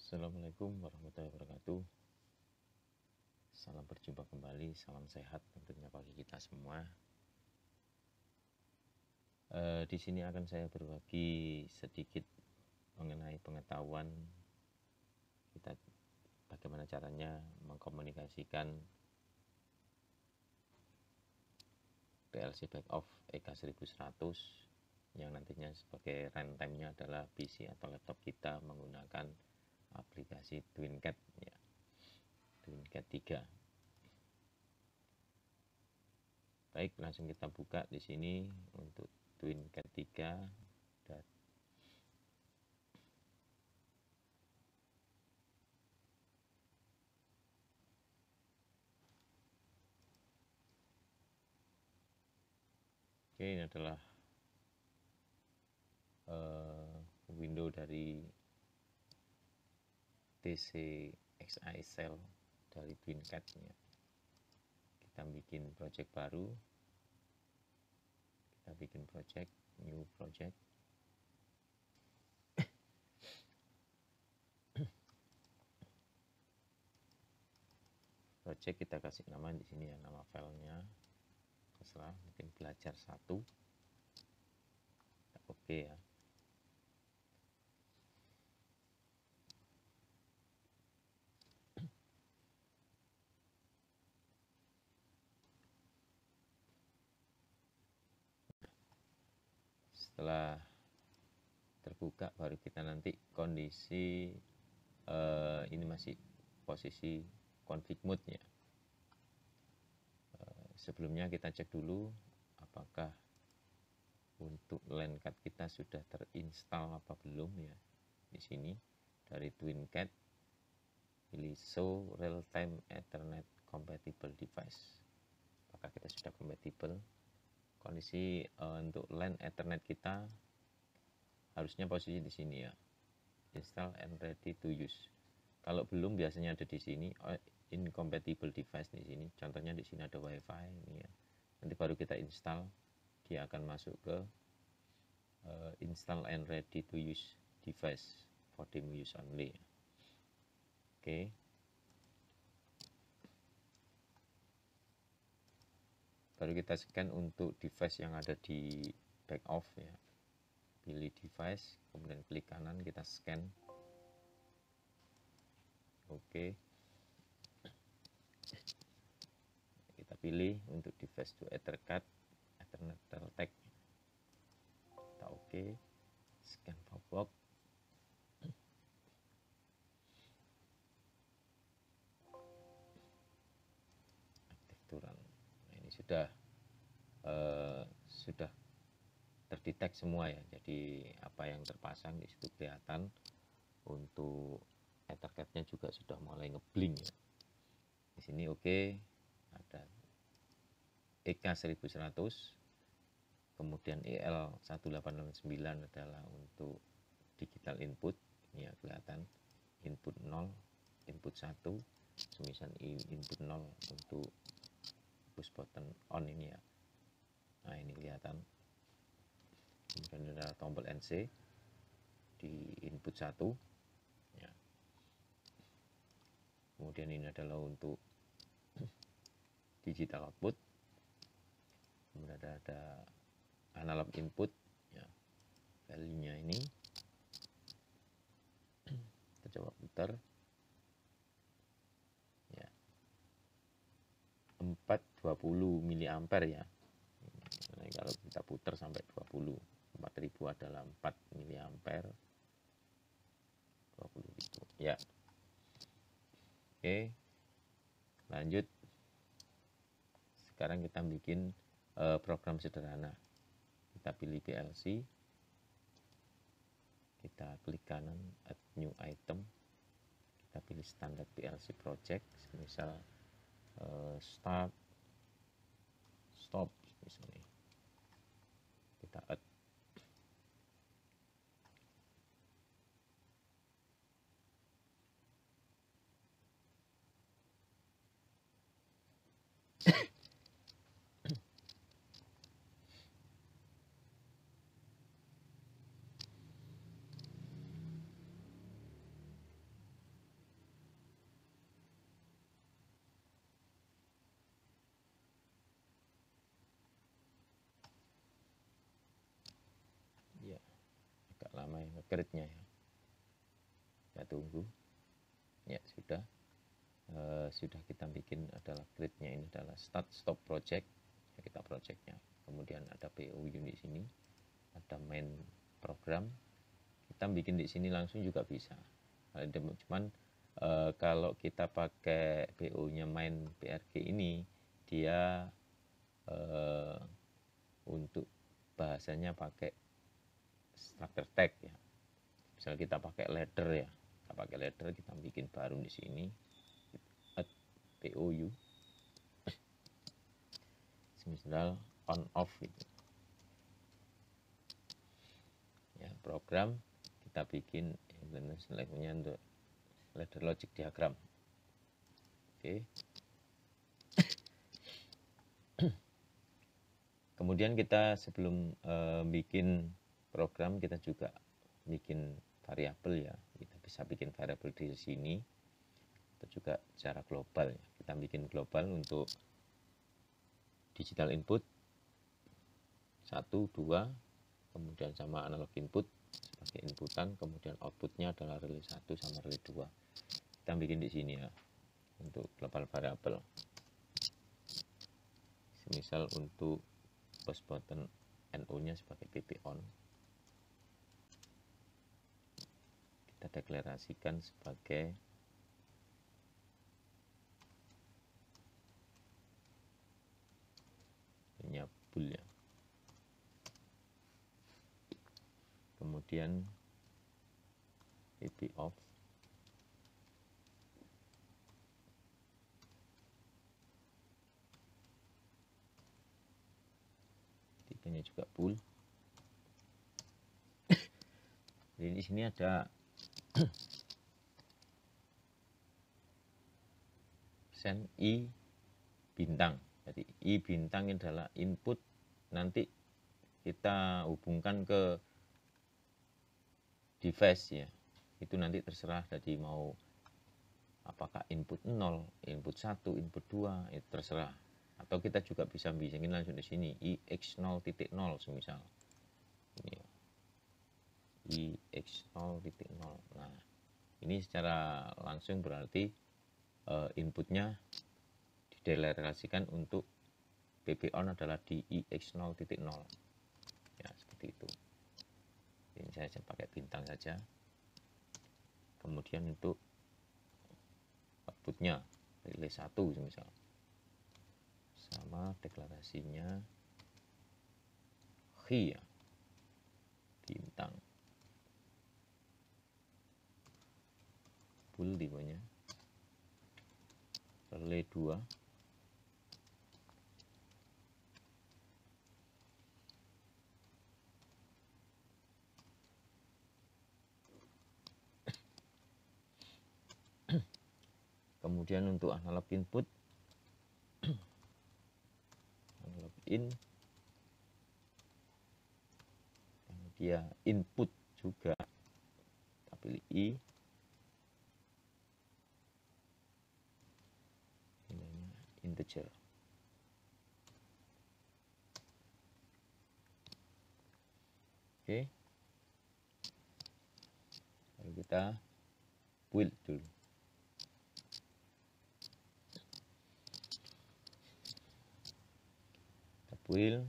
Assalamualaikum warahmatullahi wabarakatuh. Salam berjumpa kembali, salam sehat tentunya bagi kita semua. Di sini akan saya berbagi sedikit mengenai pengetahuan kita bagaimana caranya mengkomunikasikan PLC backoff EK1100 yang nantinya sebagai runtime-nya adalah PC atau laptop kita menggunakan aplikasi TwinCAT ya. TwinCAT 3. Baik, langsung kita buka di sini untuk TwinCAT 3. Oke, ini adalah window dari TCXI Cell dari TwinCAT ya. Kita bikin project baru, kita bikin project, new project. Project kita kasih nama di sini ya, nama filenya terserah, mungkin belajar 1. Oke ya. Setelah terbuka baru kita nanti kondisi ini masih posisi config mode ya. Sebelumnya kita cek dulu apakah untuk LAN card kita sudah terinstall apa belum ya. Di sini dari TwinCAT pilih show real time ethernet compatible device. Apakah kita sudah compatible? Kondisi untuk LAN ethernet kita harusnya posisi di sini ya. Install and ready to use. Kalau belum biasanya ada di sini incompatible device di sini. Contohnya di sini ada WiFi ini ya. Nanti baru kita install, dia akan masuk ke install and ready to use device for demo use only. Oke. Baru kita scan untuk device yang ada di backoff ya. Pilih device, kemudian klik kanan, kita scan. Oke. Kita pilih untuk device to Ethernet tag. Kita oke. Scan pop-up. Aktif turun. Nah, ini sudah terdetek semua ya. Jadi apa yang terpasang di situ kelihatan. Untuk Ethernet-nya juga sudah mulai ngeblink ya. Di sini oke. Ada EK1100, kemudian EL1889 adalah untuk digital input, ini ya kelihatan input 0, input 1, semisal input 0 untuk push button on ini ya. Nah ini kelihatan. Kemudian ada tombol NC di input 1 ya. Kemudian ini adalah untuk digital output. Kemudian ada analog input ya, value-nya ini. Kita coba putar ya, 420 mA ya. Nah, kalau kita putar sampai 20, 4000 adalah 4 mA, 20.000 ya. Oke, lanjut. Sekarang kita bikin program sederhana. Kita pilih PLC, kita klik kanan add new item, kita pilih standar PLC project, misal start, stop misalnya. Kita add. gridnya ya. Kita tunggu. Ya sudah kita bikin adalah gridnya, ini adalah start stop project ya, kita projectnya. Kemudian ada PO unit sini, ada main program, kita bikin di sini langsung juga bisa. Cuman kalau kita pakai PO nya main PRG ini, dia untuk bahasanya pakai structure tag ya. Misal kita pakai ladder ya, kita pakai ladder, kita bikin baru di sini add POU, misal on off gitu ya. Program kita bikin selanjutnya untuk ladder logic diagram. Oke. Kemudian kita sebelum bikin program, kita juga bikin variabel ya. Kita bisa bikin variabel di sini atau juga secara global ya. Kita bikin global untuk digital input 1, 2, kemudian sama analog input sebagai inputan, kemudian outputnya adalah relay 1 sama relay 2. Kita bikin di sini ya untuk global variabel. Misal untuk push button NO nya sebagai PP on, kita deklarasikan sebagai bool ya. Kemudian PP off tipenya juga bool. Jadi di sini ada send I bintang. Jadi I bintang adalah input, nanti kita hubungkan ke device ya. Itu nanti terserah jadi mau apakah input 0, input 1, input 2, itu terserah. Atau kita juga bisa bikin langsung di sini IX0.0 semisal. Ini ya. IX0.0. Nah, ini secara langsung berarti inputnya dideklarasikan untuk PP on adalah di IX0.0 ya, seperti itu. Ini saya pakai bintang saja. Kemudian untuk outputnya relay 1 misal, sama deklarasinya ya, bintang bool tipenya relay 2 kemudian untuk analog input analog in, dia input juga kita pilih I, nilainya integer. Oke, lalu kita build dulu. Kita build.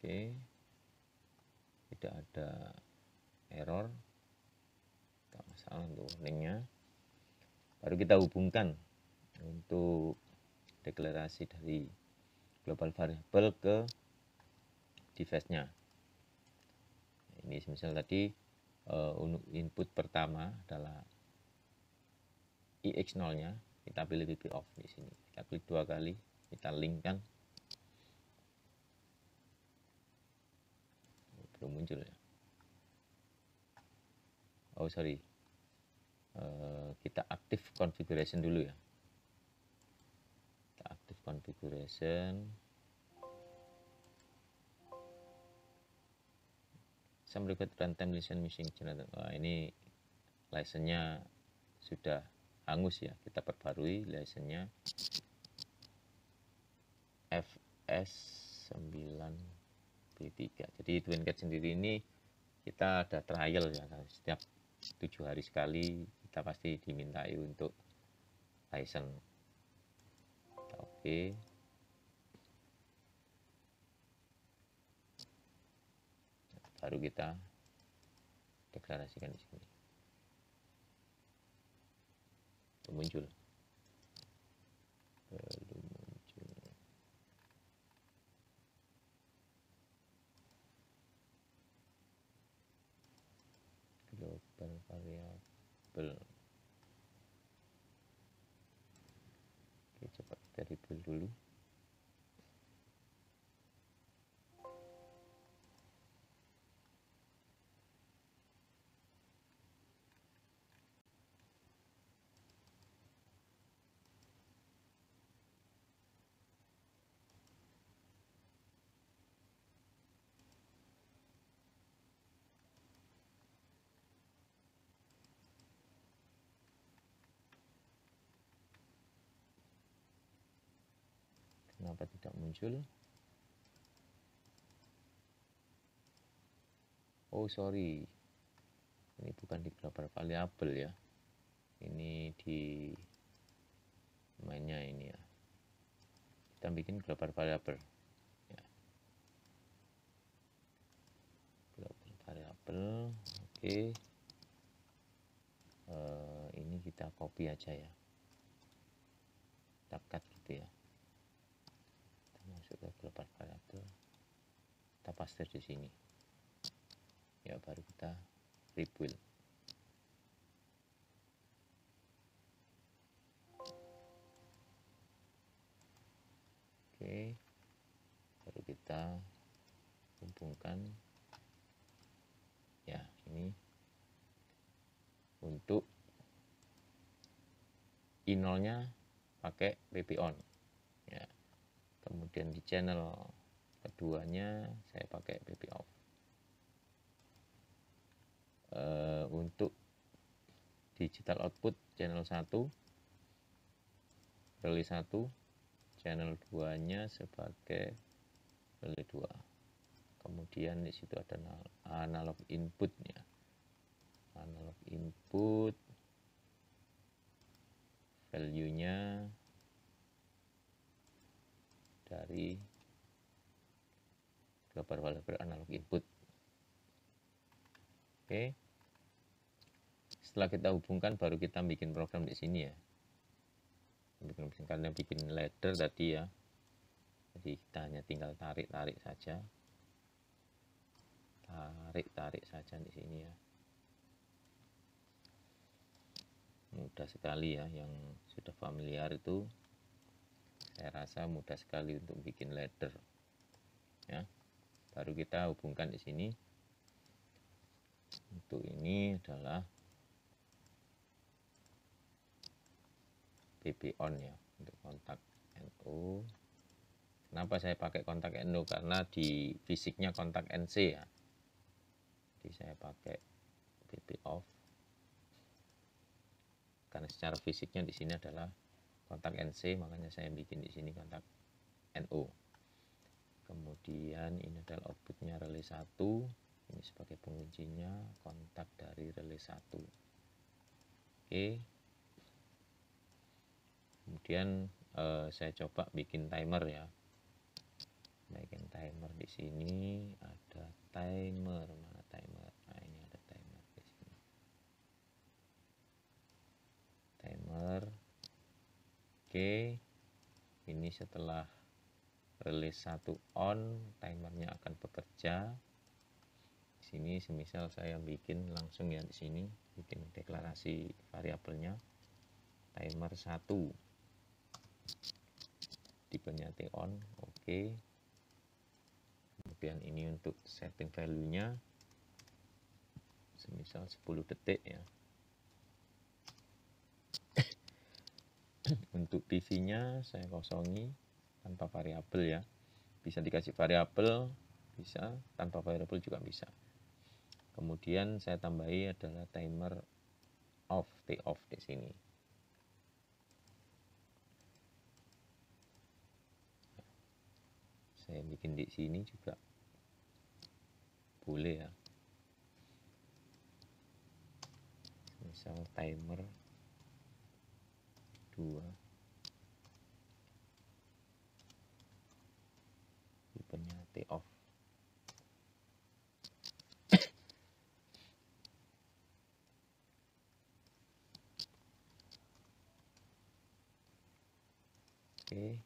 Oke, tidak ada error, tidak masalah untuk warningnya. Baru kita hubungkan untuk deklarasi dari global variable ke device-nya. Ini misal tadi input pertama adalah IX0-nya, kita pilih PP off di sini. Kita klik 2 kali, kita linkkan. Belum muncul ya. Oh sorry, kita aktif configuration dulu ya. Kita aktif configuration. Some request runtime license missing generator. Wah, ini license-nya sudah hangus ya. Kita perbarui license-nya S9B3. Jadi TwinCat sendiri ini kita ada trial ya, setiap 7 hari sekali kita pasti dimintai untuk license. Oke. Baru kita deklarasikan di sini. Belum muncul. Global variable. Oke, coba kita rebuild dulu. Kenapa tidak muncul? Oh sorry, ini bukan di global variable ya, ini di mainnya ini ya. Kita bikin global variable ya. Global variable, oke. Ini kita copy aja ya, kita cut gitu ya, kita masuk ke global variable, kita paste di sini ya, baru kita rebuild. Oke, baru kita hubungkan ya. Ini untuk I0 nya pakai PP on ya, kemudian di channel keduanya saya pakai PP off. Untuk digital output channel 1 relay 1, channel 2 nya sebagai relay 2. Kemudian di situ ada analog inputnya, analog input value nya dari global variable analog input. Oke, setelah kita hubungkan baru kita bikin program di sini ya, karena bikin ladder tadi ya, jadi kita hanya tinggal tarik saja, tarik saja di sini ya. Mudah sekali ya, yang sudah familiar itu saya rasa mudah sekali untuk bikin ladder ya. Baru kita hubungkan di sini. Untuk ini adalah PP on ya, untuk kontak NO. Kenapa saya pakai kontak NO? Karena di fisiknya kontak NC ya, jadi saya pakai PP off karena secara fisiknya di sini adalah kontak NC, makanya saya bikin di sini kontak NO. Kemudian ini adalah outputnya relay 1, ini sebagai penguncinya kontak dari relay 1. Oke, kemudian saya coba bikin timer ya, bikin timer di sini. Ada timer, mana timer? Nah, ini ada timer di sini. Timer. Oke, ini setelah relay 1 on, timernya akan bekerja. Di sini semisal saya bikin langsung ya, di sini bikin deklarasi variabelnya timer 1, tipenya T on. Oke. Kemudian ini untuk setting value-nya semisal 10 detik ya. Untuk PV-nya saya kosongi tanpa variabel ya. Bisa dikasih variabel, bisa, tanpa variabel juga bisa. Kemudian saya tambahi adalah timer off, T off di sini. saya bikin di sini juga boleh ya, misal timer 2, tipenya T off. Oke,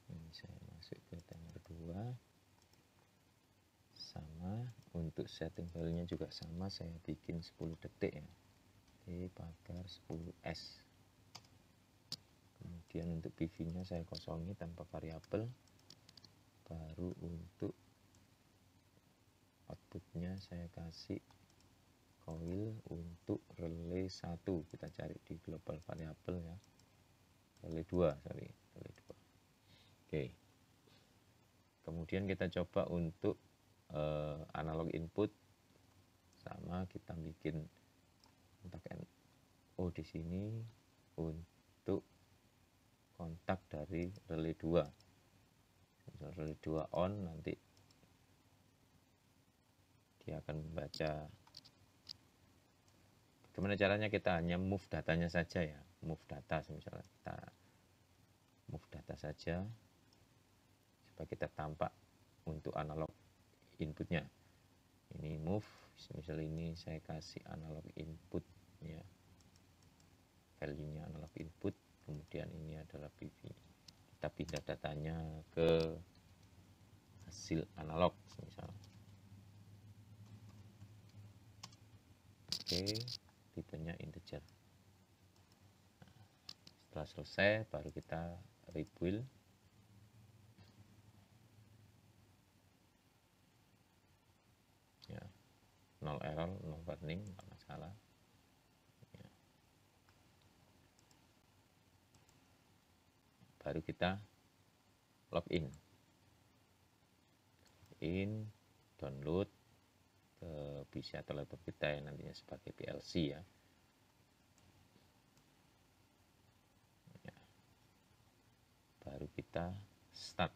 ini saya masuk ke timer 2. Sama, untuk setting value-nya juga sama, saya bikin 10 detik ya, T pagar 10S. Kemudian untuk PV-nya saya kosongi tanpa variabel. Baru untuk outputnya saya kasih coil untuk relay 1, kita cari di global variable ya, relay 2, sorry, relay 2. Oke, kemudian kita coba untuk analog input, sama kita bikin kontak NO di sini untuk kontak dari relay 2. Misal relay 2 on, nanti dia akan membaca. Gimana caranya? Kita hanya move datanya saja ya, move data, misalnya kita move data saja supaya kita tampak untuk analog inputnya. Ini move, misal ini saya kasih analog input ya, value nya analog input, kemudian ini adalah PV. Kita pindah datanya ke hasil analog misal. Oke, tipenya integer. Setelah selesai baru kita rebuild. Ya, 0 error, 0 warning, nggak masalah. Ya. Baru kita login, download ke PC atau laptop kita yang nantinya sebagai PLC ya. Ya. Baru kita start.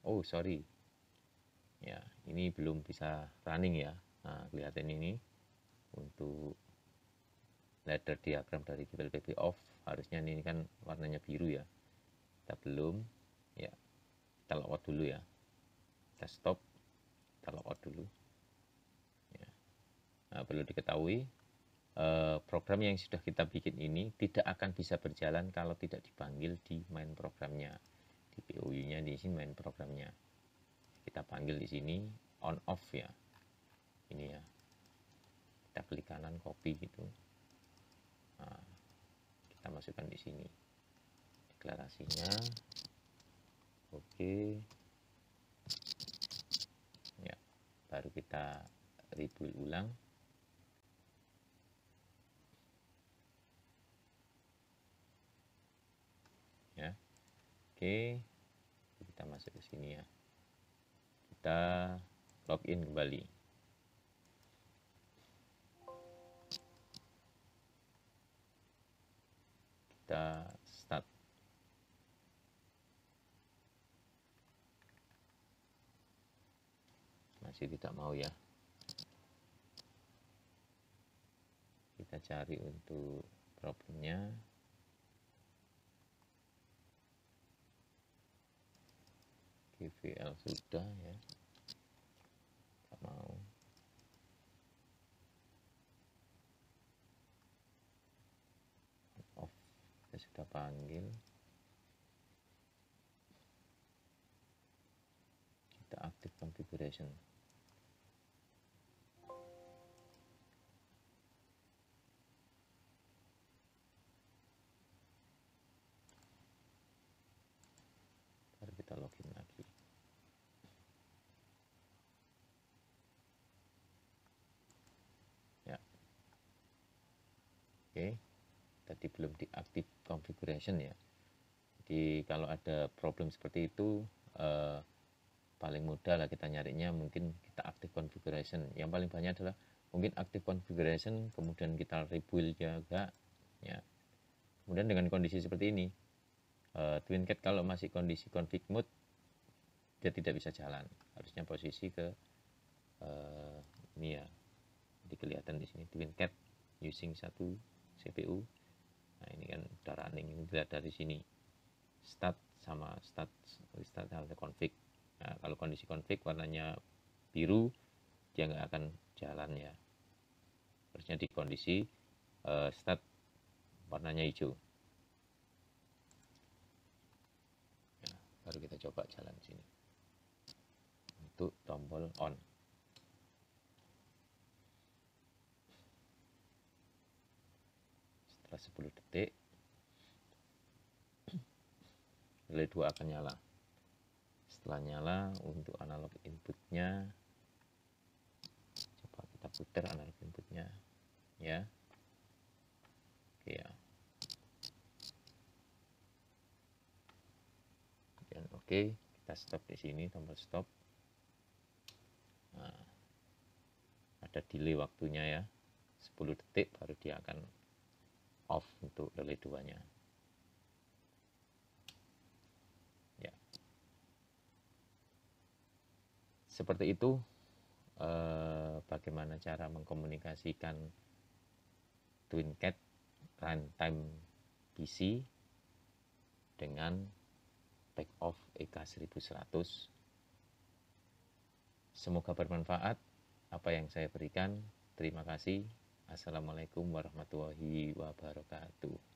Oh sorry ya, ini belum bisa running ya. Nah, kelihatan ini untuk ladder diagram dari PLPP off, harusnya ini kan warnanya biru ya, kita belum ya, kita logout dulu ya, kita stop, kita logout dulu ya. Nah, perlu diketahui program yang sudah kita bikin ini tidak akan bisa berjalan kalau tidak dipanggil di main programnya, di POU-nya di sini main programnya. Kita panggil di sini on off ya, ini ya, kita klik kanan copy gitu. Nah, kita masukkan di sini deklarasinya. Oke ya, baru kita rebuild ulang. Ya, oke, kita masuk ke sini ya, kita login kembali. Kita start. Masih tidak mau ya, kita cari untuk problemnya. GVL sudah ya, tidak mau. Off kita sudah panggil, kita active configuration. Baru kita login lagi. Ya, oke, tadi belum di active configuration ya. Jadi kalau ada problem seperti itu, paling mudah lah kita nyarinya, mungkin kita active configuration. Yang paling banyak adalah mungkin active configuration, kemudian kita rebuild juga ya. Kemudian dengan kondisi seperti ini, TwinCat kalau masih kondisi config mode, dia tidak bisa jalan, harusnya posisi ke ini ya, jadi kelihatan di sini TwinCat using 1 CPU. Nah ini kan udah running, ini dilihat dari sini start sama restart sama config. Nah kalau kondisi config warnanya biru, dia nggak akan jalan ya, harusnya di kondisi start warnanya hijau. Nah, baru kita coba jalan sini untuk tombol on. Setelah 10 detik relay 2 akan nyala. Setelah nyala, untuk analog inputnya, coba kita putar analog inputnya ya. Oke ya, dan oke, kita stop di sini, tombol stop. Nah, ada delay waktunya ya, 10 detik baru dia akan off untuk relay 2 nya ya. Seperti itu bagaimana cara mengkomunikasikan TwinCat runtime PC dengan backoff EK1100. Semoga bermanfaat apa yang saya berikan. Terima kasih. Assalamualaikum warahmatullahi wabarakatuh.